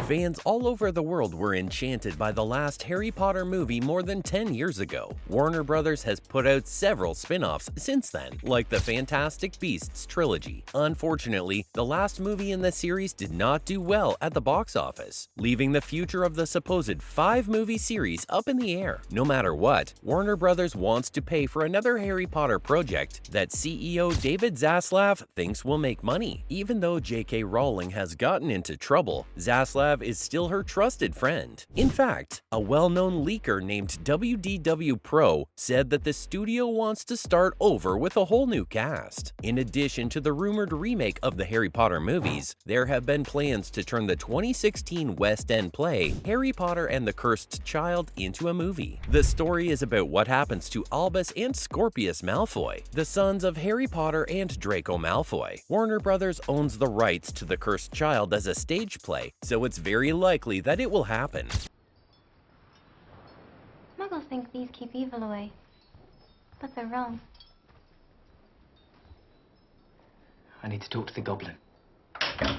Fans all over the world were enchanted by the last Harry Potter movie more than 10 years ago. Warner Brothers has put out several spin-offs since then, like the Fantastic Beasts trilogy. Unfortunately, the last movie in the series did not do well at the box office, leaving the future of the supposed 5-movie series up in the air. No matter what, Warner Brothers wants to pay for another Harry Potter project that CEO David Zaslav thinks will make money. Even though J.K. Rowling has gotten into trouble, Zaslav is still her trusted friend. In fact, a well-known leaker named WDW Pro said that the studio wants to start over with a whole new cast. In addition to the rumored remake of the Harry Potter movies, there have been plans to turn the 2016 West End play Harry Potter and the Cursed Child into a movie. The story is about what happens to Albus and Scorpius Malfoy, the sons of Harry Potter and Draco Malfoy. Warner Brothers owns the rights to the Cursed Child as a stage play, so it's very likely that it will happen. Muggles think these keep evil away, but they're wrong. I need to talk to the goblin.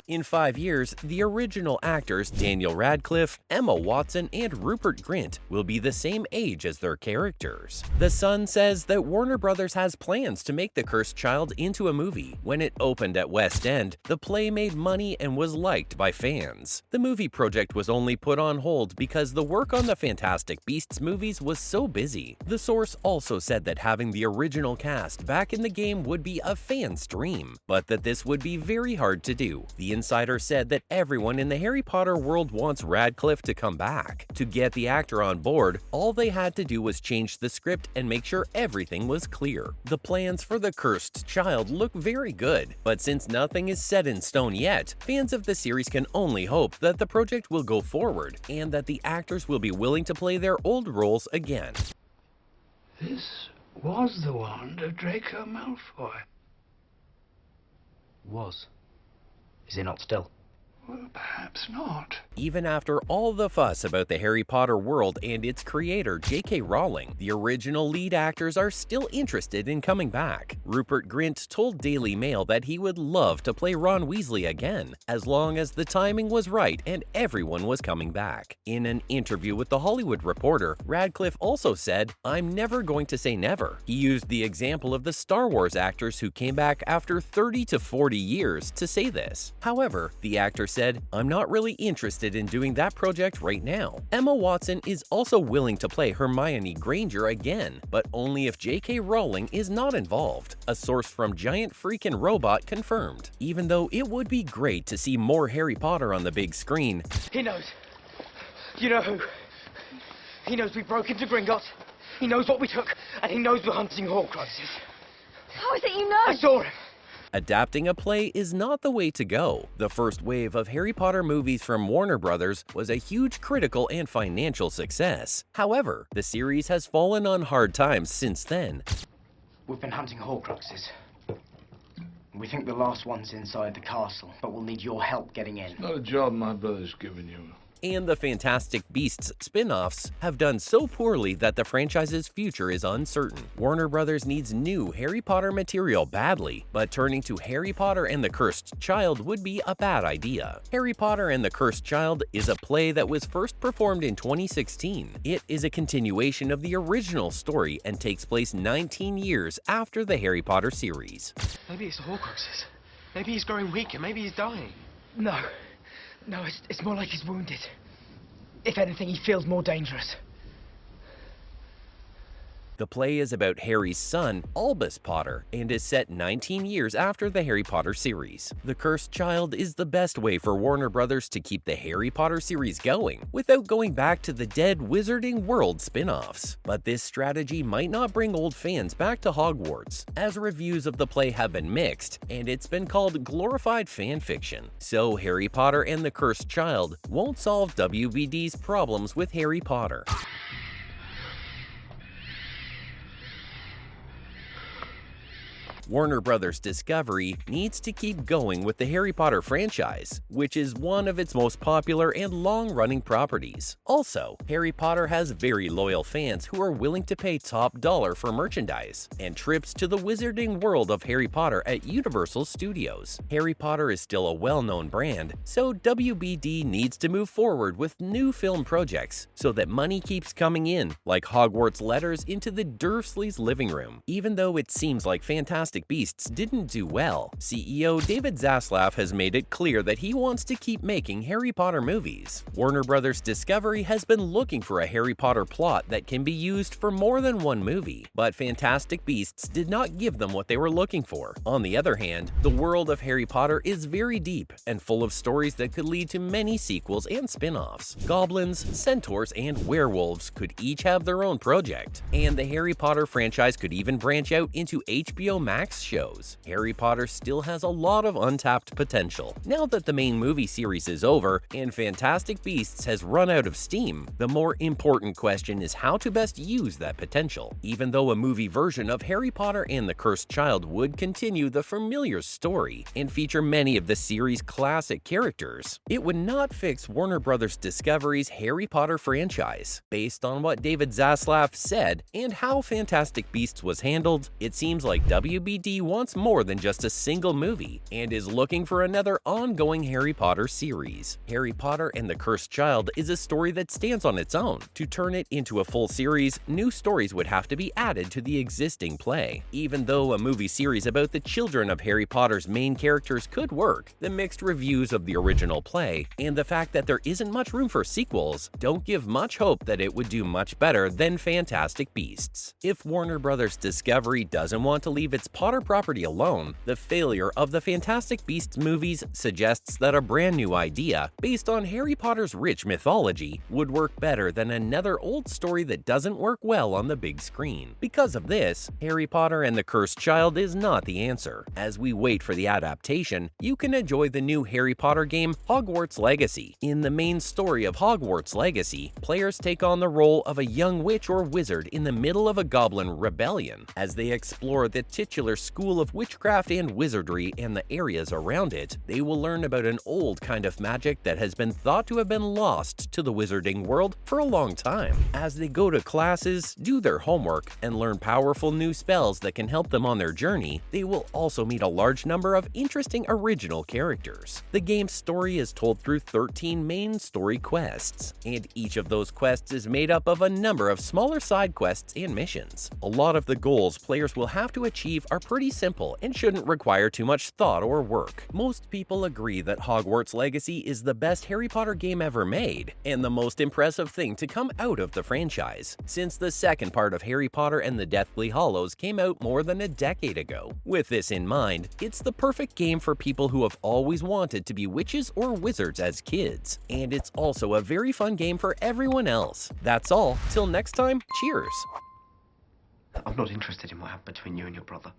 In 5 years, the original actors Daniel Radcliffe, Emma Watson, and Rupert Grint will be the same age as their characters. The Sun says that Warner Brothers has plans to make The Cursed Child into a movie. When it opened at West End, the play made money and was liked by fans. The movie project was only put on hold because the work on the Fantastic Beasts movies was so busy. The source also said that having the original cast back in the game would be a fan's dream, but that this would be very hard to do. The insider said that everyone in the Harry Potter world wants Radcliffe to come back. To get the actor on board, all they had to do was change the script and make sure everything was clear. The plans for The Cursed Child look very good, but since nothing is set in stone yet, fans of the series can only hope that the project will go forward and that the actors will be willing to play their old roles again. This was the wand of Draco Malfoy. Was. Is it not still? Well, perhaps not. Even after all the fuss about the Harry Potter world and its creator, J.K. Rowling, the original lead actors are still interested in coming back. Rupert Grint told Daily Mail that he would love to play Ron Weasley again, as long as the timing was right and everyone was coming back. In an interview with The Hollywood Reporter, Radcliffe also said, "I'm never going to say never." He used the example of the Star Wars actors who came back after 30 to 40 years to say this. However, the actor said, "I'm not really interested in doing that project right now." Emma Watson is also willing to play Hermione Granger again, but only if J.K. Rowling is not involved. A source from Giant Freakin' Robot confirmed. Even though it would be great to see more Harry Potter on the big screen, He knows. You know who? He knows we broke into Gringotts. He knows what we took, and he knows we're hunting Horcruxes. How is it you know? I saw him. adapting a play is not the way to go. The first wave of Harry Potter movies from Warner Brothers was a huge critical and financial success. However, the series has fallen on hard times since then. We've been hunting Horcruxes. We think the last one's inside the castle, but we'll need your help getting in. Not a job my brother's given you. And the Fantastic Beasts spin-offs have done so poorly that the franchise's future is uncertain. Warner Brothers needs new Harry Potter material badly, but turning to Harry Potter and the Cursed Child would be a bad idea. Harry Potter and the Cursed Child is a play that was first performed in 2016. It is a continuation of the original story and takes place 19 years after the Harry Potter series. Maybe it's the Horcruxes. Maybe he's growing weaker. Maybe he's dying. No. No, it's more like he's wounded. If anything, he feels more dangerous. The play is about Harry's son, Albus Potter, and is set 19 years after the Harry Potter series. The Cursed Child is the best way for Warner Brothers to keep the Harry Potter series going, without going back to the dead Wizarding World spin-offs. But this strategy might not bring old fans back to Hogwarts, as reviews of the play have been mixed, and it's been called glorified fan fiction. So Harry Potter and the Cursed Child won't solve WBD's problems with Harry Potter. Warner Brothers Discovery needs to keep going with the Harry Potter franchise, which is one of its most popular and long-running properties. Also, Harry Potter has very loyal fans who are willing to pay top dollar for merchandise and trips to the wizarding world of Harry Potter at Universal Studios. Harry Potter is still a well-known brand, so WBD needs to move forward with new film projects so that money keeps coming in, like Hogwarts letters into the Dursleys' living room. Even though it seems like Fantastic Beasts didn't do well, CEO David Zaslav has made it clear that he wants to keep making Harry Potter movies. Warner Brothers Discovery has been looking for a Harry Potter plot that can be used for more than one movie, but Fantastic Beasts did not give them what they were looking for. On the other hand, the world of Harry Potter is very deep and full of stories that could lead to many sequels and spin-offs. Goblins, centaurs, and werewolves could each have their own project, and the Harry Potter franchise could even branch out into HBO Max shows. Harry Potter still has a lot of untapped potential. Now that the main movie series is over and Fantastic Beasts has run out of steam, the more important question is how to best use that potential. Even though a movie version of Harry Potter and the Cursed Child would continue the familiar story and feature many of the series' classic characters, it would not fix Warner Brothers Discovery's Harry Potter franchise. Based on what David Zaslav said and how Fantastic Beasts was handled, it seems like WBD wants more than just a single movie and is looking for another ongoing Harry Potter series. Harry Potter and the Cursed Child is a story that stands on its own. To turn it into a full series, new stories would have to be added to the existing play. Even though a movie series about the children of Harry Potter's main characters could work, the mixed reviews of the original play and the fact that there isn't much room for sequels don't give much hope that it would do much better than Fantastic Beasts. If Warner Brothers Discovery doesn't want to leave its Potter property alone, the failure of the Fantastic Beasts movies suggests that a brand new idea based on Harry Potter's rich mythology would work better than another old story that doesn't work well on the big screen. Because of this, Harry Potter and the Cursed Child is not the answer. As we wait for the adaptation, you can enjoy the new Harry Potter game Hogwarts Legacy. In the main story of Hogwarts Legacy, players take on the role of a young witch or wizard in the middle of a goblin rebellion. As they explore the titular school of witchcraft and wizardry and the areas around it, they will learn about an old kind of magic that has been thought to have been lost to the wizarding world for a long time. As they go to classes, do their homework, and learn powerful new spells that can help them on their journey, they will also meet a large number of interesting original characters. The game's story is told through 13 main story quests, and each of those quests is made up of a number of smaller side quests and missions. A lot of the goals players will have to achieve are pretty simple and shouldn't require too much thought or work. Most people agree that Hogwarts Legacy is the best Harry Potter game ever made, and the most impressive thing to come out of the franchise, since the second part of Harry Potter and the Deathly Hallows came out more than a decade ago. With this in mind, it's the perfect game for people who have always wanted to be witches or wizards as kids, and it's also a very fun game for everyone else. That's all. Till next time, cheers! I'm not interested in what happened between you and your brother.